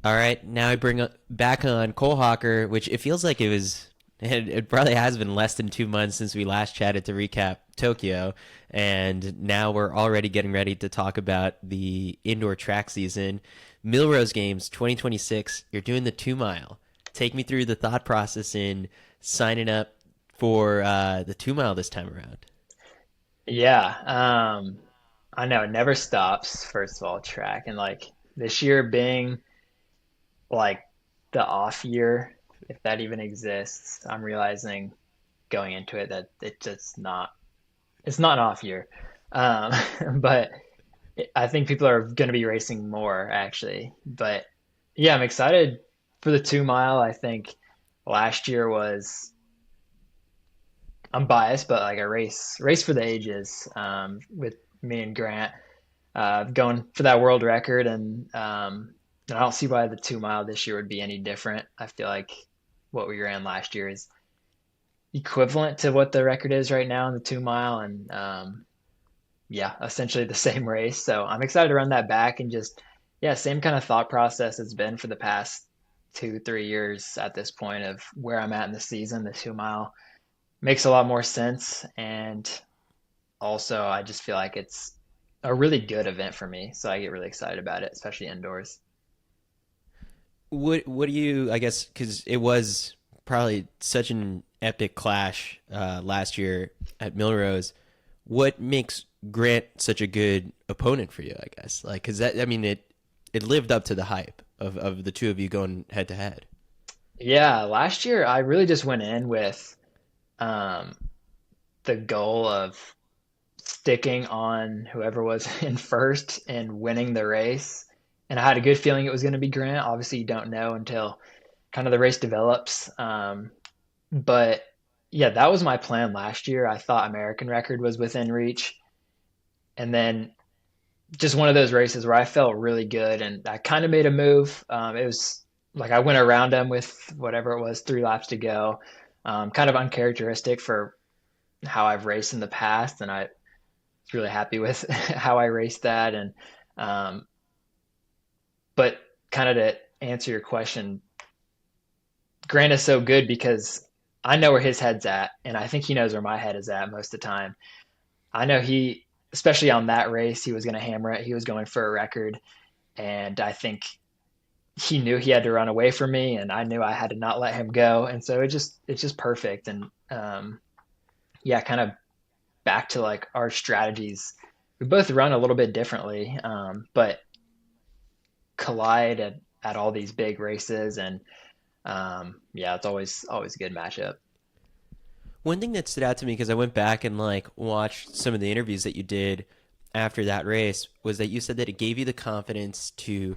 All right, now I bring back on Cole Hocker, which it feels like it probably has been less than 2 months since we last chatted to recap Tokyo, and now we're already getting ready to talk about the indoor track season. Millrose Games 2026, you're doing the 2 mile. Take me through the thought process in signing up for the 2 mile this time around. Yeah, I know it never stops, first of all, track. And like this year being like the off year, if that even exists, I'm realizing going into it that it's not an off year. Um, but I think people are going to be racing more actually. But yeah, I'm excited for the 2 mile. I think last year was, I'm biased, but like a race for the ages, with me and Grant going for that world record, and I don't see why the 2 mile this year would be any different. I feel like what we ran last year is equivalent to what the record is right now in the 2 mile, and yeah, essentially the same race. So I'm excited to run that back and just yeah, same kind of thought process it's been for the past 2, 3 years at this point of where I'm at in the season. The 2 mile makes a lot more sense, and also I just feel like it's a really good event for me, so I get really excited about it, especially indoors. What do you? I guess because it was probably such an epic clash last year at Millrose. What makes Grant such a good opponent for you? I guess like because that I mean it lived up to the hype of the two of you going head to head. Yeah, last year I really just went in with um, the goal of sticking on whoever was in first and winning the race. And I had a good feeling it was going to be Grant. Obviously, you don't know until kind of the race develops. But yeah, that was my plan last year. I thought American record was within reach. And then just one of those races where I felt really good and I kind of made a move. It was like I went around him with whatever it was, 3 laps to go. Kind of uncharacteristic for how I've raced in the past. And I was really happy with how I raced that. And, um, but kind of to answer your question, Grant is so good because I know where his head's at. And I think he knows where my head is at most of the time. I know he, especially on that race, he was going to hammer it. He was going for a record. And I think he knew he had to run away from me, and I knew I had to not let him go. And so it's just perfect. And yeah, kind of back to like our strategies. We both run a little bit differently, but collide at all these big races, and yeah, it's always a good matchup. One thing that stood out to me because I went back and like watched some of the interviews that you did after that race was that you said that it gave you the confidence to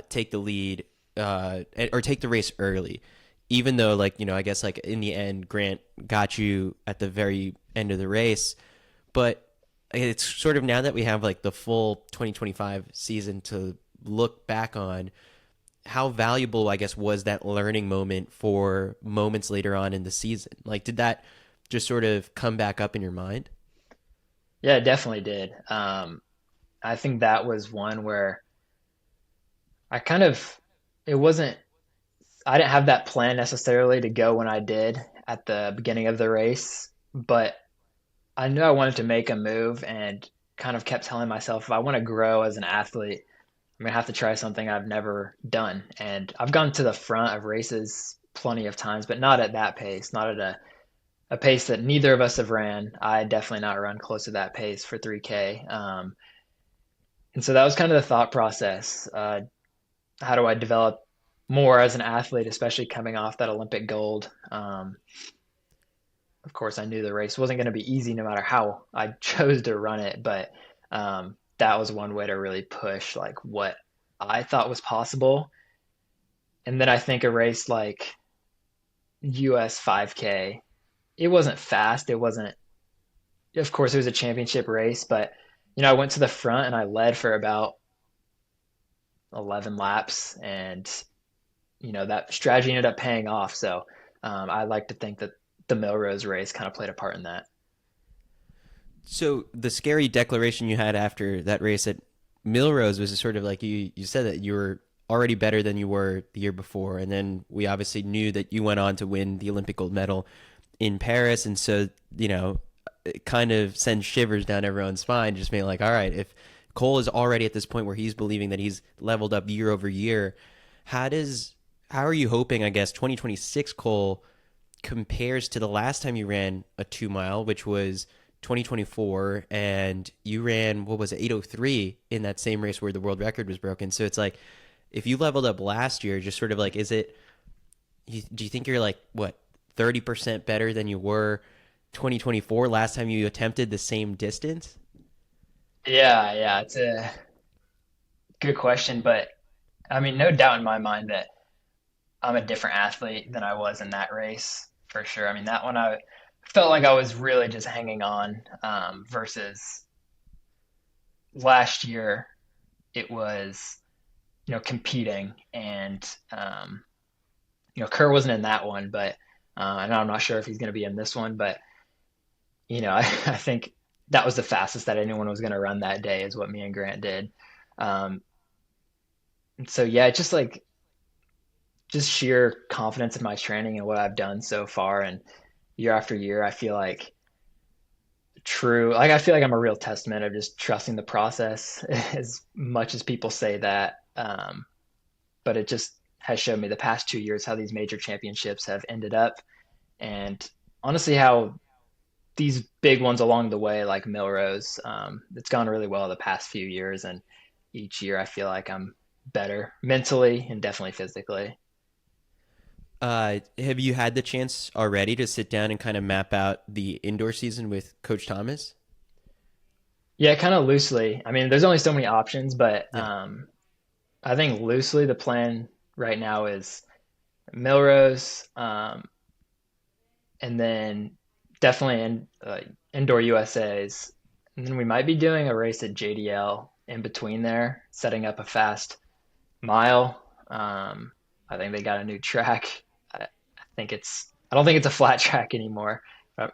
take the lead or take the race early, even though like I guess like in the end Grant got you at the very end of the race, but it's sort of now that we have like the full 2025 season to look back on how valuable I guess was that learning moment for moments later on in the season? Like, did that just sort of come back up in your mind? Yeah, it definitely did. I think that was one where I kind of it wasn't I didn't have that plan necessarily to go when I did at the beginning of the race, but I knew I wanted to make a move and kind of kept telling myself if I want to grow as an athlete, I'm gonna have to try something I've never done. And I've gone to the front of races plenty of times, but not at that pace, not at a pace that neither of us have ran. I definitely not run close to that pace for 3K. And so that was kind of the thought process. How do I develop more as an athlete, especially coming off that Olympic gold? Of course, I knew the race wasn't going to be easy no matter how I chose to run it, but that was one way to really push like what I thought was possible. And then I think a race like US 5K, it wasn't fast. It wasn't, of course, it was a championship race, but I went to the front and I led for about 11 laps, and that strategy ended up paying off. So I like to think that the Millrose race kind of played a part in that. So the scary declaration you had after that race at Millrose was sort of like you said that you were already better than you were the year before. And then we obviously knew that you went on to win the Olympic gold medal in Paris. And so, it kind of sends shivers down everyone's spine, just being like, all right, if Cole is already at this point where he's believing that he's leveled up year over year, how does how are you hoping, I guess, 2026 Cole compares to the last time you ran a 2 mile, which was 2024, and you ran, what was it, 8:03 in that same race where the world record was broken. So it's like, if you leveled up last year, just sort of like, do you think you're like, what, 30% better than you were 2024 last time you attempted the same distance? Yeah, yeah, it's a good question, but I mean, no doubt in my mind that I'm a different athlete than I was in that race for sure. I mean, that one I felt like I was really just hanging on, versus last year it was, competing and, Kerr wasn't in that one, but, and I'm not sure if he's going to be in this one, but, I think that was the fastest that anyone was going to run that day is what me and Grant did. Um, so yeah, just like, just sheer confidence in my training and what I've done so far. And year after year, I feel like I feel like I'm a real testament of just trusting the process as much as people say that. But it just has shown me the past 2 years how these major championships have ended up. And honestly, how these big ones along the way, like Millrose, it's gone really well the past few years. And each year I feel like I'm better mentally and definitely physically. Have you had the chance already to sit down and kind of map out the indoor season with Coach Thomas? Yeah, kind of loosely. I mean, there's only so many options, but Yeah. I think loosely the plan right now is Millrose, and then definitely indoor USA's, and then we might be doing a race at JDL in between there, setting up a fast mile. I think they got a new track. I don't think it's a flat track anymore. But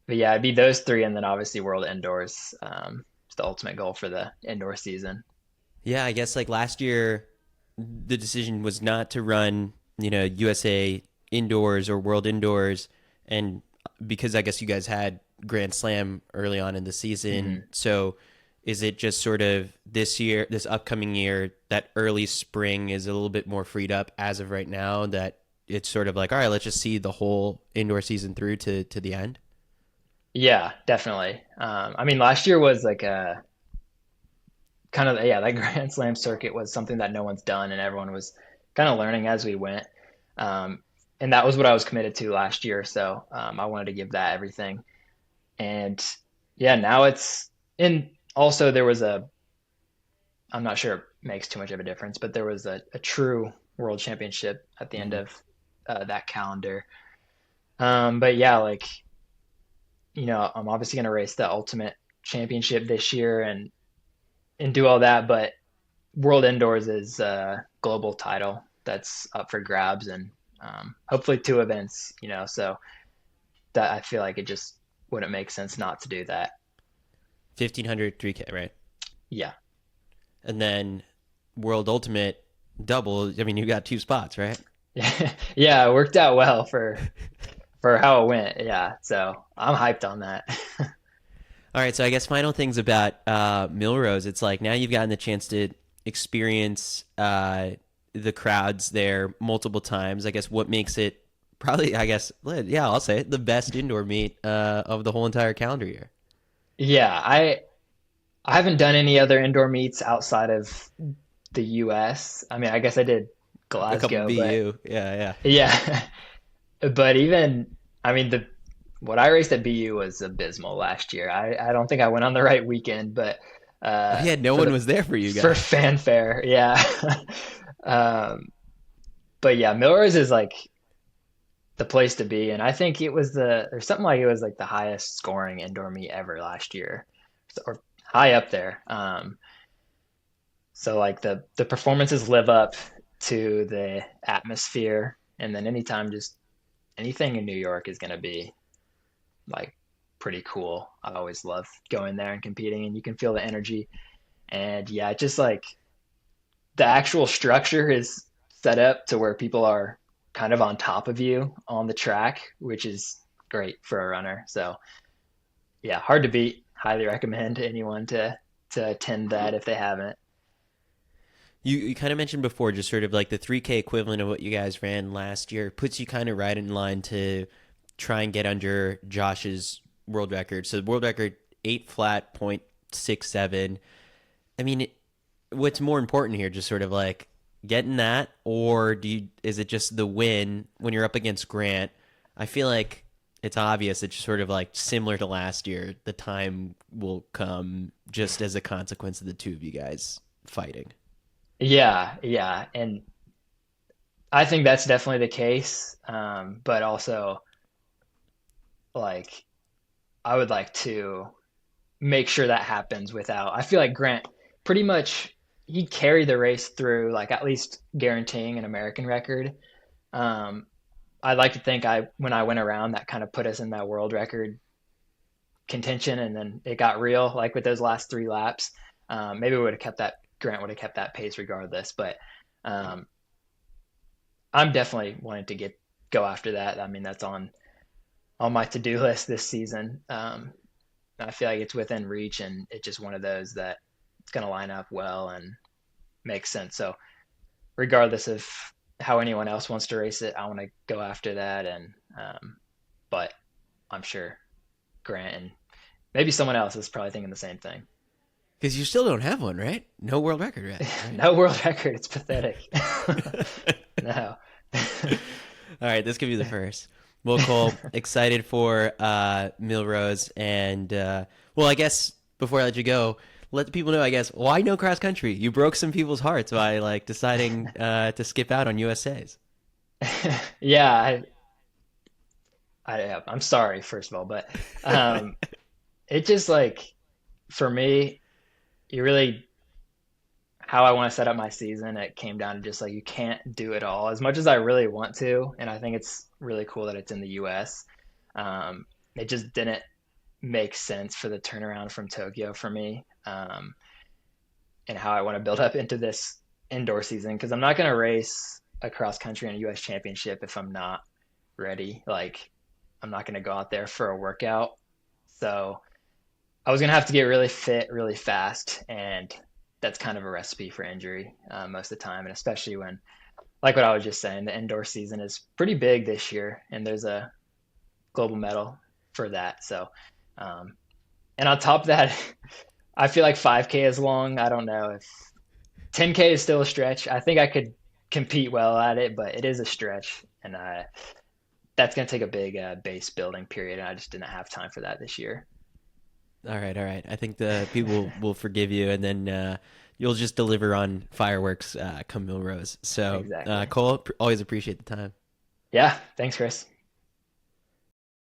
yeah, it'd be those three, and then obviously World Indoors. Is the ultimate goal for the indoor season. Yeah, I guess like last year, the decision was not to run, USA indoors or world indoors. And because I guess you guys had Grand Slam early on in the season. Hmm. So is it just sort of this year, this upcoming year, that early spring is a little bit more freed up as of right now, that it's sort of like, all right, let's just see the whole indoor season through to the end? Yeah, definitely. I mean, last year was like a kind of yeah, that Grand Slam circuit was something that no one's done, and everyone was kind of learning as we went. Um, and that was what I was committed to last year, so I wanted to give that everything. And yeah, now it's in. Also, there was a. I'm not sure it makes too much of a difference, but there was a true world championship at the end Mm-hmm. of that calendar. But yeah, like I'm obviously going to race the ultimate championship this year and do all that, but World Indoors is a global title that's up for grabs and hopefully two events, so that I feel like it just wouldn't make sense not to do that. 1,500 3K, right? Yeah. And then World Ultimate double. I mean, you got two spots, right? Yeah, it worked out well for how it went. Yeah. So I'm hyped on that. All right, so I guess final things about Millrose. It's like now you've gotten the chance to experience the crowds there multiple times. I guess what makes it probably, I guess, yeah, I'll say it, the best indoor meet of the whole entire calendar year. Yeah, I haven't done any other indoor meets outside of the US. I mean, I guess I did A couple Glasgow, but BU, yeah, yeah. yeah. But even, I mean, the what I raced at BU was abysmal last year. I don't think I went on the right weekend, but Oh yeah, no for one the was there for you for guys. fanfare, yeah. um, but yeah, Millrose is like the place to be, and I think it was there's something like it was like the highest scoring indoor meet ever last year, or high up there. So like the performances live up to the atmosphere, and then anytime just anything in New York is going to be like pretty cool. I always love going there and competing, and you can feel the energy. And yeah, just like the actual structure is set up to where people are kind of on top of you on the track, which is great for a runner. So yeah, hard to beat. Highly recommend anyone to attend that if they haven't. You kind of mentioned before, just sort of like the 3K equivalent of what you guys ran last year puts you kind of right in line to try and get under Josh's world record. So the world record 8 flat point 6 7. I mean, what's more important here? Just sort of like getting that, or is it just the win when you're up against Grant? I feel like it's obvious. It's just sort of like similar to last year. The time will come just as a consequence of the two of you guys fighting. Yeah, yeah, and I think that's definitely the case. But also, like, I would like to make sure that happens without. I feel like Grant pretty much he carried the race through, like at least guaranteeing an American record. Um, I like to think when I went around, that kind of put us in that world record contention, and then it got real, like with those last 3 laps. Maybe we would have kept that. Grant would have kept that pace regardless, but um, I'm definitely wanting to get go after that. I mean, that's on my to do list this season. I feel like it's within reach, and it's just one of those that it's going to line up well and make sense. So, regardless of how anyone else wants to race it, I want to go after that. But I'm sure Grant and maybe someone else is probably thinking the same thing. Because you still don't have one, right? No world record yet, right? No world record. It's pathetic. No. All right, this could be the first. Well, Cole, excited for Millrose, and well, I guess before I let you go, let the people know. I guess why no cross country? You broke some people's hearts by like deciding to skip out on USA's. Yeah, I'm sorry, first of all, but um, it just like for me, you really how I want to set up my season. It came down to just like you can't do it all as much as I really want to, and I think it's really cool that it's in the U.S. It just didn't make sense for the turnaround from Tokyo for me, and how I want to build up into this indoor season because I'm not going to race a cross country and a U.S. championship if I'm not ready. Like I'm not going to go out there for a workout. So I was going to have to get really fit really fast. And that's kind of a recipe for injury most of the time. And especially when, like what I was just saying, the indoor season is pretty big this year. And there's a global medal for that. So, um, and on top of that, I feel like 5K is long. I don't know if 10K is still a stretch. I think I could compete well at it, but it is a stretch. And that's going to take a big base building period, and I just didn't have time for that this year. All right, all right. I think the people will forgive you, and then you'll just deliver on fireworks come Millrose. So, Exactly. Cole, always appreciate the time. Yeah. Thanks, Chris.